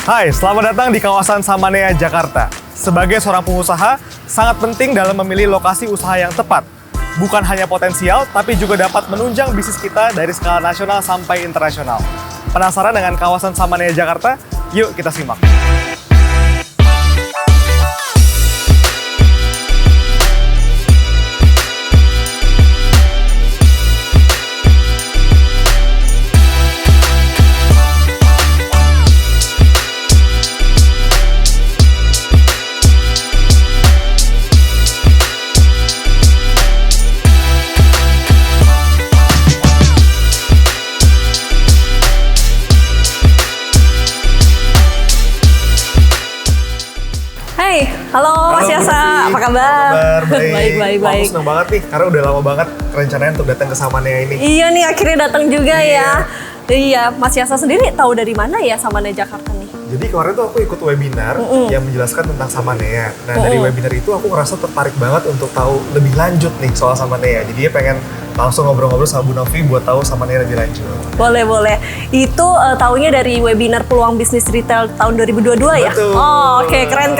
Hai, selamat datang di kawasan Samanea, Jakarta. Sebagai seorang pengusaha, sangat penting dalam memilih lokasi usaha yang tepat. Bukan hanya potensial, tapi juga dapat menunjang bisnis kita dari skala nasional sampai internasional. Penasaran dengan kawasan Samanea, Jakarta? Yuk kita simak. Hai, halo Mas Yasa, apa kabar? Baik. Baik. Aku senang banget nih, karena udah lama banget rencananya untuk datang ke Samanea ini. Iya nih, akhirnya datang juga Iya. ya. Iya, Mas Yasa sendiri tahu dari mana ya Samanea Jakarta nih? Jadi kemarin tuh aku ikut webinar yang menjelaskan tentang Samanea. Nah dari webinar itu aku ngerasa tertarik banget untuk tahu lebih lanjut nih soal Samanea. Jadi dia pengen langsung ngobrol-ngobrol sama Bu Novi buat tahu Samanea lebih lanjut. Boleh. Itu taunya dari webinar peluang bisnis retail tahun 2022 ya? Betul. Oh, oke, keren.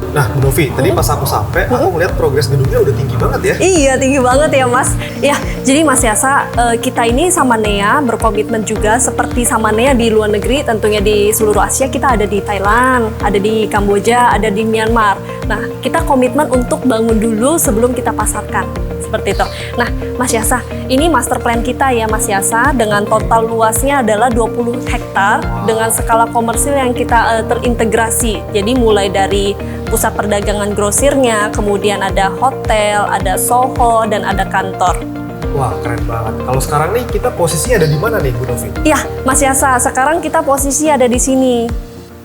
Nah Bu Novi, tadi pas aku sampai, aku ngeliat progres gedungnya udah tinggi banget ya. Iya, tinggi banget ya Mas. Ya, jadi Mas Yasa, kita ini Samanea berkomitmen juga seperti Samanea di luar negeri, tentunya di seluruh Asia. Kita ada di Thailand, ada di Kamboja, ada di Myanmar. Nah, kita komitmen untuk bangun dulu sebelum kita pasarkan. Seperti itu. Nah, Mas Yasa, ini master plan kita ya Mas Yasa, dengan total luasnya adalah 20 hektar dengan skala komersil yang kita terintegrasi. Jadi mulai dari pusat perdagangan grosirnya, kemudian ada hotel, ada Soho, dan ada kantor. Wah keren banget. Kalau sekarang nih kita posisinya ada di mana nih Bu Novi? Iya, Mas Yasa, sekarang kita posisi ada di sini,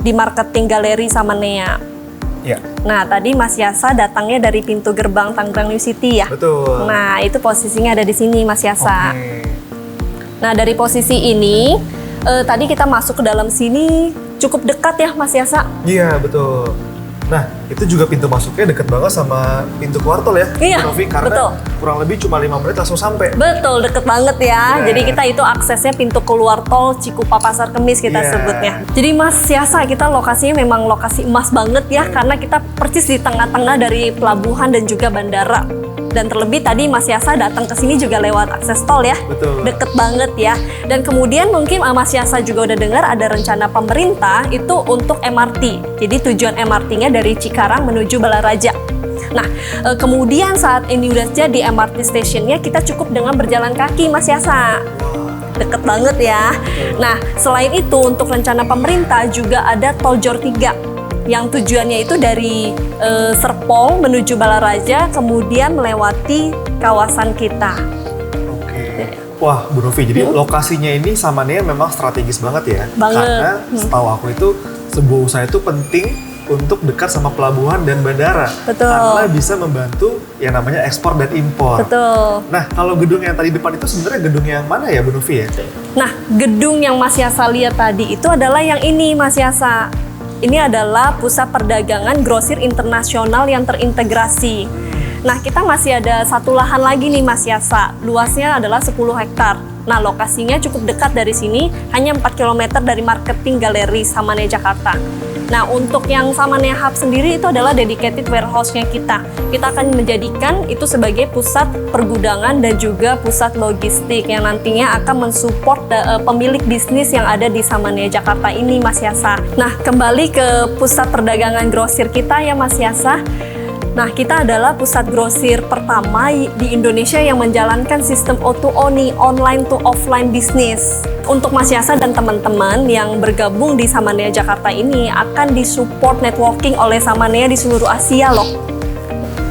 di Marketing Galeri Samanea. Iya. Nah, tadi Mas Yasa datangnya dari pintu gerbang Tangerang New City ya? Betul. Nah, itu posisinya ada di sini, Mas Yasa. Oke. Nah, dari posisi ini, tadi kita masuk ke dalam sini cukup dekat ya, Mas Yasa? Iya betul. Nah, itu juga pintu masuknya deket banget sama pintu keluar tol ya, Iya, Bu Novi, karena betul. kurang lebih cuma 5 menit langsung sampai. Betul, deket banget ya. Iya. Jadi kita itu aksesnya pintu keluar tol Cikupa Pasar Kemis kita Iya. sebutnya. Jadi Mas Yasa, kita lokasinya memang lokasi emas banget ya, karena kita persis di tengah-tengah dari pelabuhan dan juga bandara. Dan terlebih tadi Mas Yasa datang ke sini juga lewat akses tol ya. Betul. Deket banget ya. Dan kemudian mungkin Mas Yasa juga udah dengar ada rencana pemerintah itu untuk MRT. Jadi tujuan MRT-nya dari Cikarang menuju Balaraja. Nah, kemudian saat ini udah jadi MRT stationnya, kita cukup dengan berjalan kaki Mas Yasa. Deket banget ya. Nah, selain itu untuk rencana pemerintah juga ada Tol Jor 3 yang tujuannya itu dari Serpong menuju Balaraja, kemudian melewati kawasan kita. Oke. Wah, Bu Novi, jadi lokasinya ini Samanea memang strategis banget ya. Banget. Karena setahu aku itu sebuah usaha itu penting untuk dekat sama pelabuhan dan bandara. Betul. Karena bisa membantu yang namanya ekspor dan impor. Betul. Nah, kalau gedung yang tadi depan itu sebenarnya gedung yang mana ya Bu Novi ya? Nah, gedung yang Mas Yasa lihat tadi itu adalah yang ini Mas Yasa. Ini adalah pusat perdagangan grosir internasional yang terintegrasi. Nah, kita masih ada satu lahan lagi nih Mas Yasa. Luasnya adalah 10 hektar. Nah, lokasinya cukup dekat dari sini, hanya 4 km dari Marketing Galeri Samanea Jakarta. Nah, untuk yang Samanea Hub sendiri itu adalah dedicated warehouse-nya kita. Kita akan menjadikan itu sebagai pusat pergudangan dan juga pusat logistik yang nantinya akan mensupport pemilik bisnis yang ada di Samanea Jakarta ini, Mas Yasa. Nah, kembali ke pusat perdagangan grosir kita ya, Mas Yasa. Nah, kita adalah pusat grosir pertama di Indonesia yang menjalankan sistem O2O nih, online to offline business. Untuk Mas Yasa dan teman-teman yang bergabung di Samanea Jakarta ini akan disupport networking oleh Samanea di seluruh Asia loh.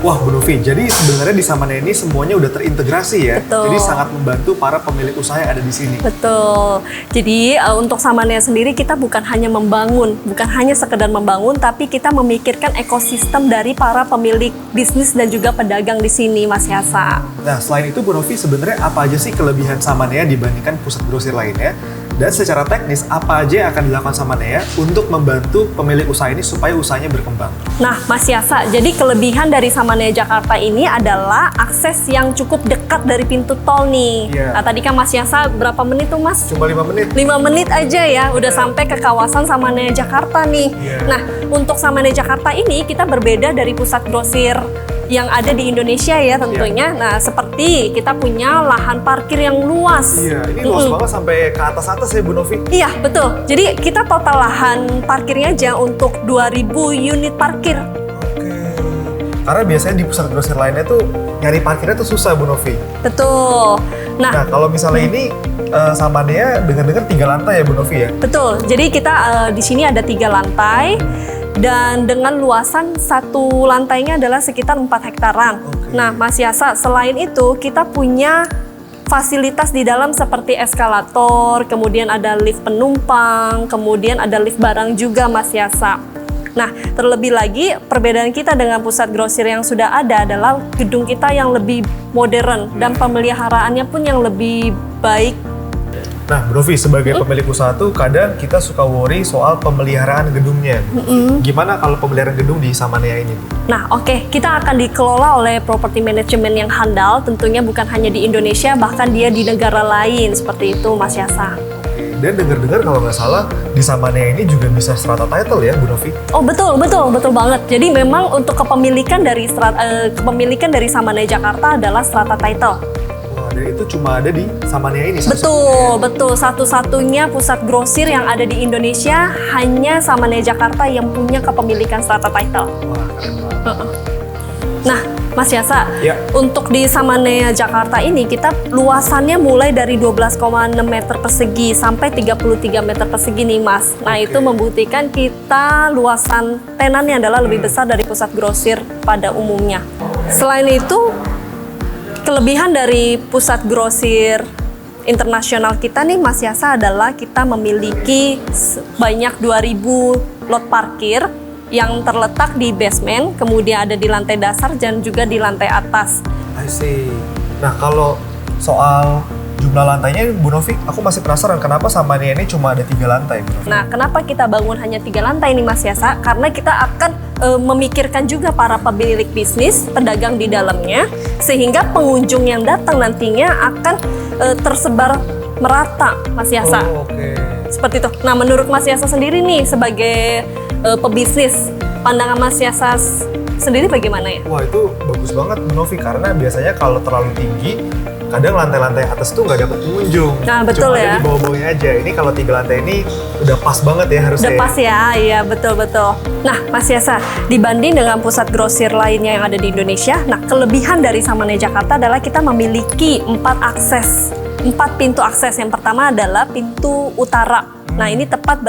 Wah Bu Novi, jadi sebenarnya di Samanea ini semuanya udah terintegrasi ya. Betul. Jadi sangat membantu para pemilik usaha yang ada di sini. Betul. Jadi untuk Samanea sendiri kita bukan hanya membangun, bukan hanya sekedar membangun, tapi kita memikirkan ekosistem dari para pemilik bisnis dan juga pedagang di sini, Mas Yasa. Nah, selain itu Bu Novi, sebenarnya apa aja sih kelebihan Samanea dibandingkan pusat grosir lainnya? Dan secara teknis, apa aja yang akan dilakukan sama Nea untuk membantu pemilik usaha ini supaya usahanya berkembang? Nah, Mas Yasa, jadi kelebihan dari Samanaya Jakarta ini adalah akses yang cukup dekat dari pintu tol nih. Iya. Nah, tadi kan Mas Yasa berapa menit tuh, Mas? Cuma 5 menit. 5 menit aja ya, udah sampai ke kawasan Samanaya Jakarta nih. Iya. Nah, untuk Samanaya Jakarta ini kita berbeda dari pusat grosir yang ada di Indonesia ya tentunya. Nah, seperti kita punya lahan parkir yang luas. Iya, ini luas banget sampai ke atas-atas ya Bu Novi. Iya, betul. Jadi kita total lahan parkirnya aja untuk 2000 unit parkir. Oke. Karena biasanya di pusat grosir lainnya tuh nyari parkirnya tuh susah Bu Novi. Betul. Nah, kalau misalnya ini sama Nea dengar-dengar 3 lantai ya Bu Novi ya? Betul. Jadi kita di sini ada 3 lantai dan dengan luasan satu lantainya adalah sekitar 4 hektaran. Oke. Nah, Mas Yasa, selain itu kita punya fasilitas di dalam seperti eskalator, kemudian ada lift penumpang, kemudian ada lift barang juga, Mas Yasa. Nah, terlebih lagi perbedaan kita dengan pusat grosir yang sudah ada adalah gedung kita yang lebih modern dan pemeliharaannya pun yang lebih baik. Nah, Bu Novi, sebagai pemilik usaha tuh kadang kita suka worry soal pemeliharaan gedungnya. Gimana kalau pemeliharaan gedung di Samanaya ini, Bu? Nah, oke, kita akan dikelola oleh properti manajemen yang handal, tentunya bukan hanya di Indonesia, bahkan dia di negara lain, seperti itu, Mas Yasa. Dan dengar-dengar kalau nggak salah di Samanaya ini juga bisa strata title ya, Bu Novi? Oh, betul banget. Jadi memang untuk kepemilikan dari Samanaya Jakarta adalah strata title. Wah, dan itu cuma ada di Samanaya ini? Betul. Satu-satunya pusat grosir yang ada di Indonesia hanya Samanaya Jakarta yang punya kepemilikan strata title. Wah, keren banget. Nah, Mas Yasa, Ya. untuk di Samanaya Jakarta ini kita luasannya mulai dari 12,6 meter persegi sampai 33 meter persegi nih, Mas. Nah, Oke. itu membuktikan kita luasan tenannya adalah lebih besar dari pusat grosir pada umumnya. Selain itu, kelebihan dari pusat grosir internasional kita nih, Mas Yasa, adalah kita memiliki banyak 2000 lot parkir yang terletak di basement, kemudian ada di lantai dasar dan juga di lantai atas. I see. Nah, kalau soal jumlah lantainya, Bu Novi, aku masih penasaran kenapa Samanaya ini cuma ada 3 lantai, Bu Novi? Nah, kenapa kita bangun hanya 3 lantai nih, Mas Yasa? Karena kita akan memikirkan juga para pemilik bisnis, pedagang di dalamnya, sehingga pengunjung yang datang nantinya akan tersebar merata, Mas Yasa. Oh, oke. Seperti itu. Nah, menurut Mas Yasa sendiri nih, sebagai pebisnis, pandangan Mas Yasa sendiri bagaimana ya? Wah, itu bagus banget, Bu Novi, karena biasanya kalau terlalu tinggi, kadang lantai-lantai atas tuh nggak dapet pengunjung. Nah, betul Cuma ya. ada di bawah-bawahnya aja. Ini kalau 3 lantai ini udah pas banget ya harusnya. Udah pas ya, iya betul-betul. Nah, Mas Yasa, dibanding dengan pusat grosir lainnya yang ada di Indonesia, nah kelebihan dari Samanaya Jakarta adalah kita memiliki 4 pintu akses. Yang pertama adalah pintu utara. Nah, ini tepat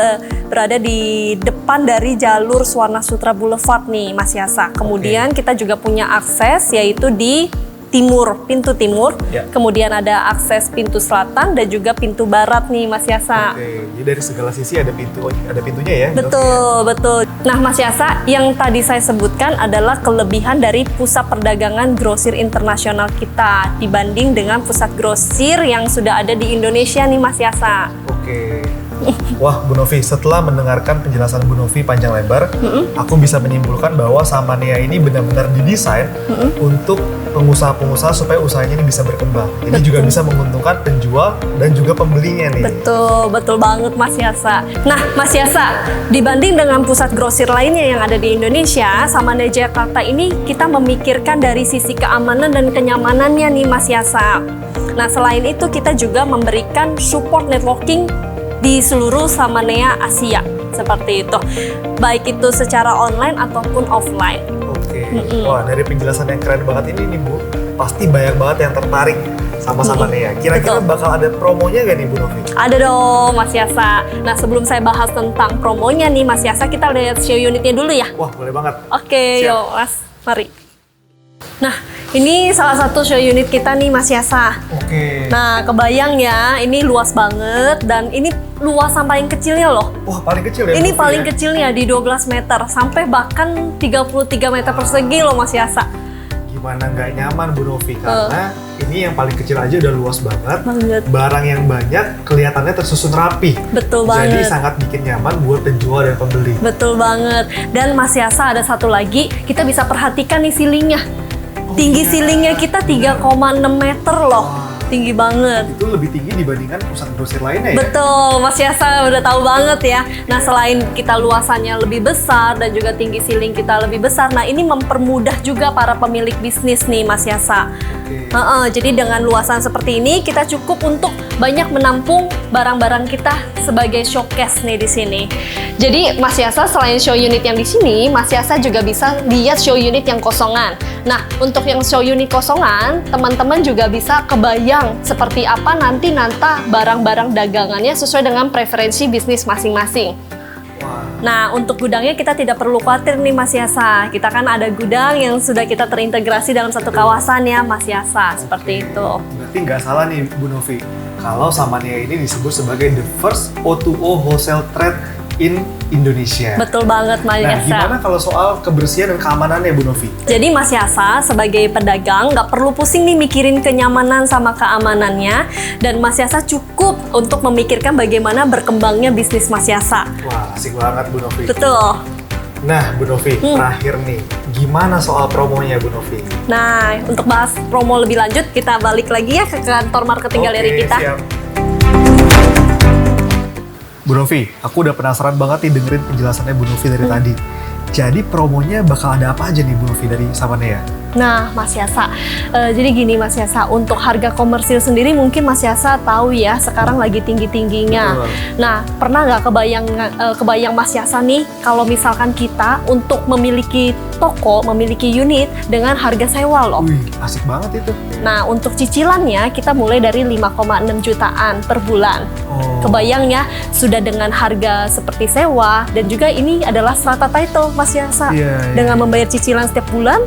berada di depan dari jalur Suwarna Sutra Boulevard nih, Mas Yasa. Kemudian kita juga punya akses yaitu di timur, pintu timur. Ya. Kemudian ada akses pintu selatan dan juga pintu barat nih, Mas Yasa. Oke, jadi dari segala sisi ada pintunya ya. Bu Novi, ya? Betul. Nah, Mas Yasa, yang tadi saya sebutkan adalah kelebihan dari pusat perdagangan grosir internasional kita dibanding dengan pusat grosir yang sudah ada di Indonesia nih, Mas Yasa. Oke. Wah, Bu Novi, setelah mendengarkan penjelasan Bu Novi panjang lebar, aku bisa menyimpulkan bahwa Samanaya ini benar-benar didesain untuk pengusaha-pengusaha supaya usahanya ini bisa berkembang. Ini juga bisa menguntungkan penjual dan juga pembelinya nih. Betul banget, Mas Yasa. Nah, Mas Yasa, dibanding dengan pusat grosir lainnya yang ada di Indonesia, Samanaya Jakarta ini kita memikirkan dari sisi keamanan dan kenyamanannya nih, Mas Yasa. Nah, selain itu kita juga memberikan support networking di seluruh Samanaya Asia, seperti itu. Baik itu secara online ataupun offline. Oke. Wah, dari penjelasan yang keren banget ini nih, Bu, pasti banyak banget yang tertarik sama Samanaya. Kira-kira Betul. bakal ada promonya nggak nih, Bu Novi? Ada dong, Mas Yasa. Nah, sebelum saya bahas tentang promonya nih, Mas Yasa, kita lihat show unitnya dulu ya. Wah, boleh banget. Oke, Siap. yuk Mas, mari. Nah, ini salah satu show unit kita nih, Mas Yasa. Oke. Nah, kebayang ya, ini luas banget dan ini luasan paling kecilnya loh. Wah, paling kecil ya? Ini Bu Novi, paling ya? kecilnya di 12 meter sampai bahkan 33 meter persegi loh, Mas Yasa. Gila gimana nggak nyaman Bu Novi, karena ini yang paling kecil aja udah luas banget. Barang yang banyak kelihatannya tersusun rapi. Betul Jadi banget. sangat bikin nyaman buat penjual dan pembeli. Betul banget. Dan Mas Yasa ada satu lagi, kita bisa perhatikan nih ceilingnya. Tinggi ceilingnya kita 3,6 meter loh. Tinggi banget. Itu lebih tinggi dibandingkan pusat grosir lainnya ya? Betul, Mas Yasa udah tahu banget ya. Nah, selain kita luasannya lebih besar dan juga tinggi ceiling kita lebih besar, nah ini mempermudah juga para pemilik bisnis nih, Mas Yasa. Jadi dengan luasan seperti ini, kita cukup untuk banyak menampung barang-barang kita sebagai showcase nih di sini. Jadi Mas Yasa selain show unit yang di sini, Mas Yasa juga bisa lihat show unit yang kosongan. Nah, untuk yang show unit kosongan, teman-teman juga bisa kebayang seperti apa nanti barang-barang dagangannya sesuai dengan preferensi bisnis masing-masing. Nah, untuk gudangnya kita tidak perlu khawatir nih Mas Yasa. Kita kan ada gudang yang sudah kita terintegrasi dalam satu kawasan ya Mas Yasa, seperti itu. Berarti nggak salah nih Bu Novi, kalau Samanea ini disebut sebagai the first O2O wholesale trade in Indonesia. Betul banget Mas Nah, Yasa. gimana kalau soal kebersihan dan keamanannya Bu Novi? Jadi Mas Yasa sebagai pedagang nggak perlu pusing nih mikirin kenyamanan sama keamanannya, dan Mas Yasa cukup untuk memikirkan bagaimana berkembangnya bisnis Mas Yasa. Wah, asik banget Bu Novi. Betul. Nah, Bu Novi, terakhir nih, gimana soal promonya Bu Novi? Nah, untuk bahas promo lebih lanjut, kita balik lagi ya ke kantor marketing galeri kita. Siap. Bu Novi, aku udah penasaran banget nih dengerin penjelasannya Bu Novi dari tadi. Jadi promonya bakal ada apa aja nih Bu Novi dari Samanea? Nah, Mas Yasa, jadi gini Mas Yasa, untuk harga komersil sendiri mungkin Mas Yasa tahu ya, sekarang lagi tinggi-tingginya. Betul. Nah, pernah nggak kebayang Mas Yasa nih, kalau misalkan kita untuk memiliki toko, memiliki unit dengan harga sewa loh. Wih, asik banget itu. Nah, untuk cicilannya kita mulai dari 5,6 jutaan per bulan. Kebayang ya, sudah dengan harga seperti sewa, dan juga ini adalah strata title Mas Yasa. Iya. Dengan membayar cicilan setiap bulan,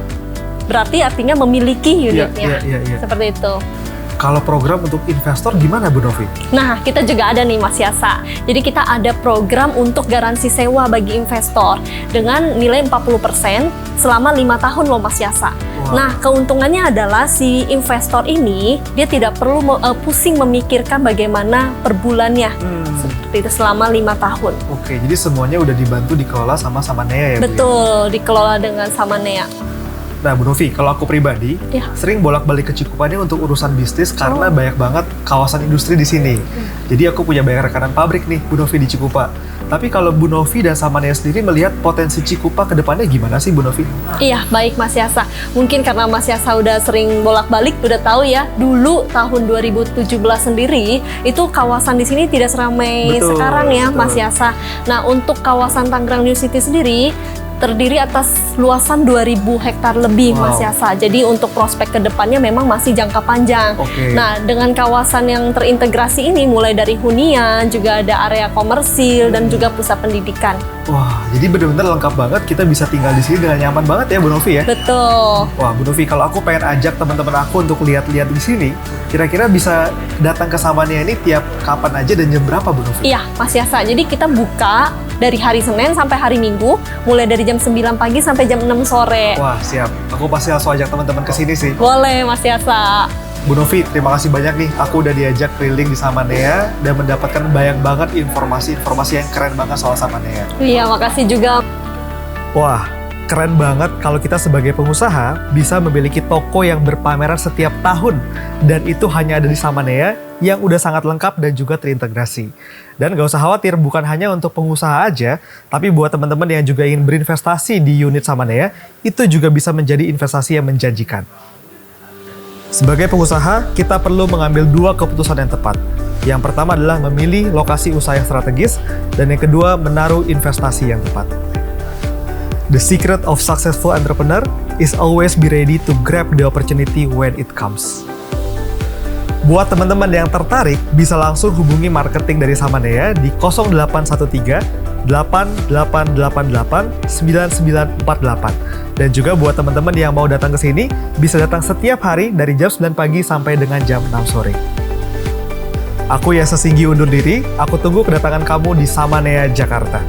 berarti artinya memiliki unitnya. Iya. Seperti itu. Kalau program untuk investor gimana Bu Novi? Nah, kita juga ada nih Mas Yasa. Jadi kita ada program untuk garansi sewa bagi investor dengan nilai 40% selama 5 tahun loh Mas Yasa. Wow. Nah, keuntungannya adalah si investor ini dia tidak perlu pusing memikirkan bagaimana per bulannya. Seperti itu selama 5 tahun. Oke, jadi semuanya udah dibantu dikelola sama Samanea ya Bu? Betul, dikelola dengan Samanea. Nah Bu Novi, kalau aku pribadi Ya. sering bolak-balik ke Cikupannya untuk urusan bisnis karena banyak banget kawasan industri di sini. Jadi aku punya banyak rekanan pabrik nih Bu Novi di Cikupa. Tapi kalau Bu Novi dan Samanea sendiri melihat potensi Cikupa ke depannya gimana sih Bu Novi? Iya, baik Mas Yasa. Mungkin karena Mas Yasa udah sering bolak-balik, udah tahu ya, dulu tahun 2017 sendiri, itu kawasan di sini tidak seramai Betul, sekarang ya betul. Mas Yasa. Nah, untuk kawasan Tangerang New City sendiri, terdiri atas luasan 2.000 hektar lebih Wow. Mas Yasa. Jadi untuk prospek ke depannya memang masih jangka panjang. Oke. Nah, dengan kawasan yang terintegrasi ini mulai dari hunian, juga ada area komersil dan juga pusat pendidikan. Wah, jadi benar-benar lengkap banget, kita bisa tinggal di sini dengan nyaman banget ya Bu Novi ya? Betul. Wah Bu Novi, kalau aku pengen ajak teman-teman aku untuk lihat-lihat di sini, kira-kira bisa datang ke Samanea ini tiap kapan aja dan jam berapa Bu Novi? Iya, Mas Yasa. Jadi kita buka dari hari Senin sampai hari Minggu, mulai dari jam 9 pagi sampai jam 6 sore. Wah siap, aku pasti langsung ajak teman-teman ke sini sih. Boleh, Mas Yasa. Bu Novi, terima kasih banyak nih. Aku udah diajak keliling di Samanea dan mendapatkan banyak banget informasi-informasi yang keren banget soal Samanea. Iya, makasih juga. Wah, keren banget kalau kita sebagai pengusaha bisa memiliki toko yang berpameran setiap tahun. Dan itu hanya ada di Samanea yang udah sangat lengkap dan juga terintegrasi. Dan gak usah khawatir, bukan hanya untuk pengusaha aja, tapi buat teman-teman yang juga ingin berinvestasi di unit Samanea, itu juga bisa menjadi investasi yang menjanjikan. Sebagai pengusaha, kita perlu mengambil 2 keputusan yang tepat. Yang pertama adalah memilih lokasi usaha yang strategis, dan yang kedua menaruh investasi yang tepat. The secret of successful entrepreneur is always be ready to grab the opportunity when it comes. Buat teman-teman yang tertarik, bisa langsung hubungi marketing dari Samanea di 0813 8888 9948. Dan juga buat teman-teman yang mau datang ke sini, bisa datang setiap hari dari jam 9 pagi sampai dengan jam 6 sore. Aku Yasa Singgi undur diri, aku tunggu kedatangan kamu di Samanea, Jakarta.